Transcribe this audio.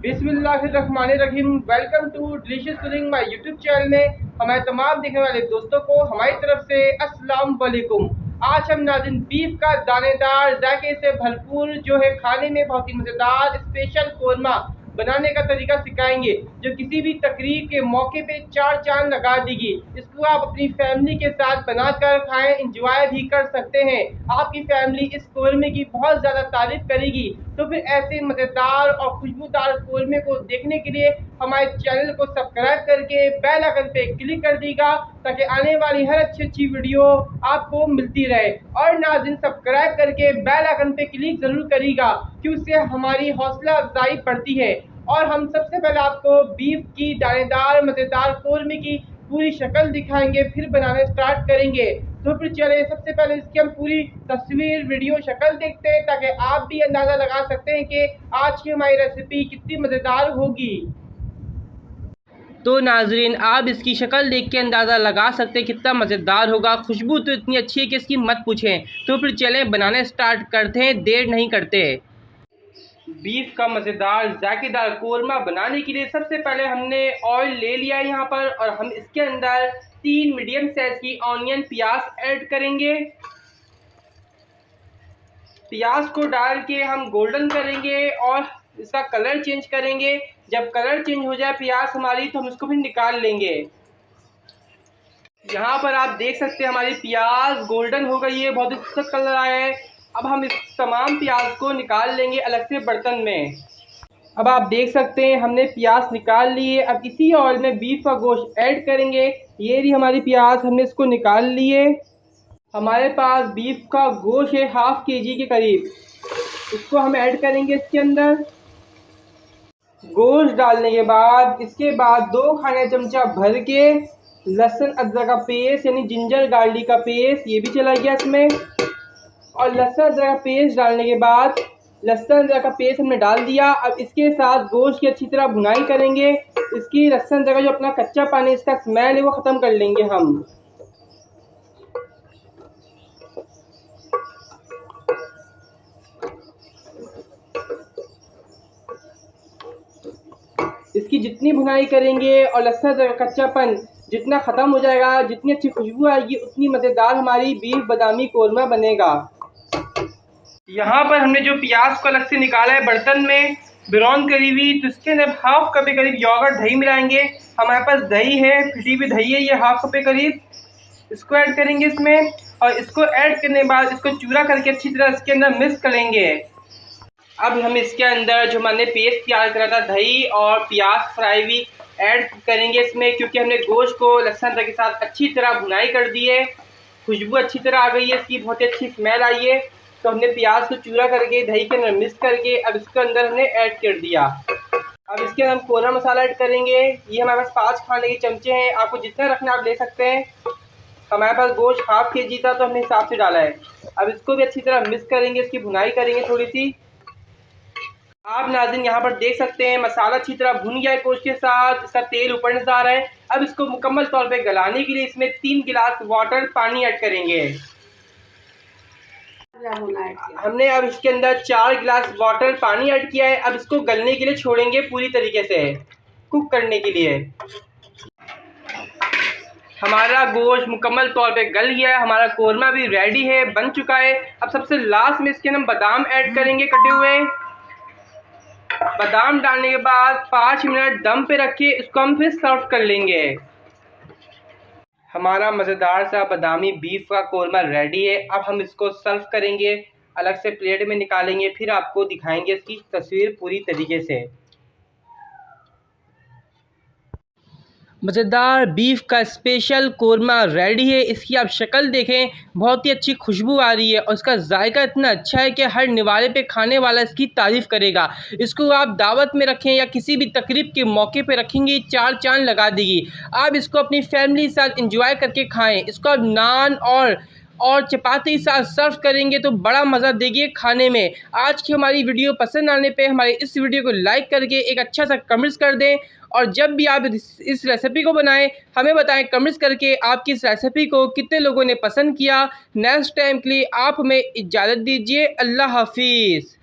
बिस्मिल्लाहिर्रहमानिर्रहीम। Welcome to delicious cooking my YouTube channel में हमारे तमाम देखने वाले दोस्तों को हमारी तरफ से अस्सलाम वालेकुम। आज हम नाज़रीन बीफ का दानेदार जायके से भरपूर जो है खाने में बहुत ही मज़ेदार स्पेशल कोरमा बनाने का तरीका सिखाएंगे, जो किसी भी तकरीब के मौके पे चार चांद लगा देगी। इसको आप अपनी फैमिली के साथ बनाकर खाएं, इंजॉय भी कर सकते हैं। आपकी फैमिली इस कोरमे की बहुत ज़्यादा तारीफ करेगी। तो फिर ऐसे मज़ेदार और खुशबूदार कोरमे को देखने के लिए हमारे चैनल को सब्सक्राइब करके बेल आइकन पे क्लिक कर दीजिएगा, ताकि आने वाली हर अच्छी वीडियो आपको मिलती रहे। और नाज़रीन सब्सक्राइब करके बेल आइकन पे क्लिक ज़रूर करिएगा, कि उससे हमारी हौसला अफजाई बढ़ती है। और हम सबसे पहले आपको बीफ की दानेदार मज़ेदार कोरमे की पूरी शक्ल दिखाएंगे, फिर बनाने स्टार्ट करेंगे। तो फिर चले सबसे पहले इसकी हम पूरी तस्वीर वीडियो शक्ल देखते हैं, ताकि आप भी अंदाज़ा लगा सकते हैं कि आज की हमारी रेसिपी कितनी मज़ेदार होगी। तो नाजरीन आप इसकी शक्ल देख के अंदाज़ा लगा सकते हैं कितना मज़ेदार होगा। खुशबू तो इतनी अच्छी है कि इसकी मत पूछें। तो फिर चलें बनाने स्टार्ट करते हैं, देर नहीं करते। बीफ का मज़ेदार जायकेदार कोरमा बनाने के लिए सबसे पहले हमने ऑयल ले लिया है यहाँ पर, और हम इसके अंदर 3 मीडियम साइज़ की ऑनियन प्याज ऐड करेंगे। प्याज को डाल के हम गोल्डन करेंगे और इसका कलर चेंज करेंगे। जब कलर चेंज हो जाए प्याज हमारी, तो हम इसको फिर निकाल लेंगे। यहाँ पर आप देख सकते हैं हमारी प्याज गोल्डन हो गई है, बहुत अच्छा कलर आया है। अब हम इस तमाम प्याज को निकाल लेंगे अलग से बर्तन में। अब आप देख सकते हैं हमने प्याज निकाल लिए। अब इसी ऑयल में बीफ का गोश्त ऐड करेंगे। ये रही हमारी प्याज, हमने इसको निकाल लिए। हमारे पास बीफ का गोश्त है हाफ kg के करीब, इसको हम ऐड करेंगे इसके अंदर। गोश्त डालने के बाद इसके बाद 2 खाने चमचा भर के लहसुन अदरक का पेस्ट यानी जिंजर गार्लिक का पेस्ट, ये भी चला गया इसमें। और लहसुन अदरक का पेस्ट डालने के बाद लहसुन अदरक का पेस्ट हमने डाल दिया। अब इसके साथ गोश्त की अच्छी तरह भुनाई करेंगे। इसकी लहसुन अदरक का जो अपना कच्चा पानी इसका स्मेल है वो ख़त्म कर लेंगे हम। इसकी जितनी भुनाई करेंगे और लहसुन अदरक का कच्चापन जितना ख़त्म हो जाएगा, जितनी अच्छी खुशबू आएगी, उतनी मज़ेदार हमारी बीफ बादामी कोरमा बनेगा। यहाँ पर हमने जो प्याज को अलग से निकाला है बर्तन में ब्राउन करी हुई, तो इसके अंदर हाफ कप के करीब योगर्ट दही मिलाएंगे। हमारे पास दही है, फिटी हुई दही है, ये हाफ कप के करीब, इसको ऐड करेंगे इसमें। और इसको ऐड करने के बाद इसको चूरा करके अच्छी तरह इसके अंदर मिक्स करेंगे। अब हम इसके अंदर जो हमने पेस्ट तैयार करा था दही और प्याज फ्राई भी ऐड करेंगे इसमें, क्योंकि हमने गोश्त को लहसुन अदरक के साथ अच्छी तरह भुनाई कर दी है। खुशबू अच्छी तरह आ गई है, इसकी बहुत अच्छी स्मेल आई है। तो हमने प्याज को चूरा करके दही के अंदर मिक्स करके अब इसके अंदर हमने ऐड कर दिया। अब इसके अंदर हम कोरमा मसाला ऐड करेंगे। ये हमारे पास 5 खाने के चमचे हैं, आपको जितना रखना आप ले सकते हैं। हमारे पास गोश्त हाफ kg था, तो हमने हिसाब से डाला है। अब इसको भी अच्छी तरह मिक्स करेंगे, इसकी भुनाई करेंगे थोड़ी सी। आप नाज़रीन यहाँ पर देख सकते हैं मसाला अच्छी तरह भुन गया है गोश्त के साथ, इसका तेल ऊपर नजर आ रहा है। अब इसको मुकम्मल तौर पे गलाने के लिए इसमें 3 गिलास वाटर पानी ऐड करेंगे। हमने अब इसके अंदर 4 गिलास वाटर पानी ऐड किया है। अब इसको गलने के लिए छोड़ेंगे पूरी तरीके से कुक करने के लिए। हमारा गोश्त मुकम्मल तौर पे गल गया है, हमारा कोरमा भी रेडी है, बन चुका है। अब सबसे लास्ट में इसके हम बादाम ऐड करेंगे कटे हुए। बादाम डालने के बाद 5 मिनट दम पे रखिए, इसको हम फिर सर्व कर लेंगे। हमारा मज़ेदार सा बादामी बीफ का कोरमा रेडी है। अब हम इसको सर्व करेंगे, अलग से प्लेट में निकालेंगे, फिर आपको दिखाएंगे इसकी तस्वीर पूरी तरीके से। मज़ेदार बीफ का स्पेशल कोरमा रेडी है। इसकी आप शक्ल देखें, बहुत ही अच्छी खुशबू आ रही है और इसका जायका इतना अच्छा है कि हर निवाले पे खाने वाला इसकी तारीफ़ करेगा। इसको आप दावत में रखें या किसी भी तकरीब के मौके पे रखेंगे, 4 चांद लगा देगी। आप इसको अपनी फैमिली के साथ इंजॉय करके खाएँ। इसको आप नान और चपाती साथ सर्व करेंगे तो बड़ा मज़ा देगी खाने में। आज की हमारी वीडियो पसंद आने पे हमारे इस वीडियो को लाइक करके एक अच्छा सा कमेंट्स कर दें, और जब भी आप इस रेसिपी को बनाएं हमें बताएं कमेंट्स करके आपकी इस रेसिपी को कितने लोगों ने पसंद किया। नेक्स्ट टाइम के लिए आप हमें इजाज़त दीजिए। अल्लाह हाफिज़।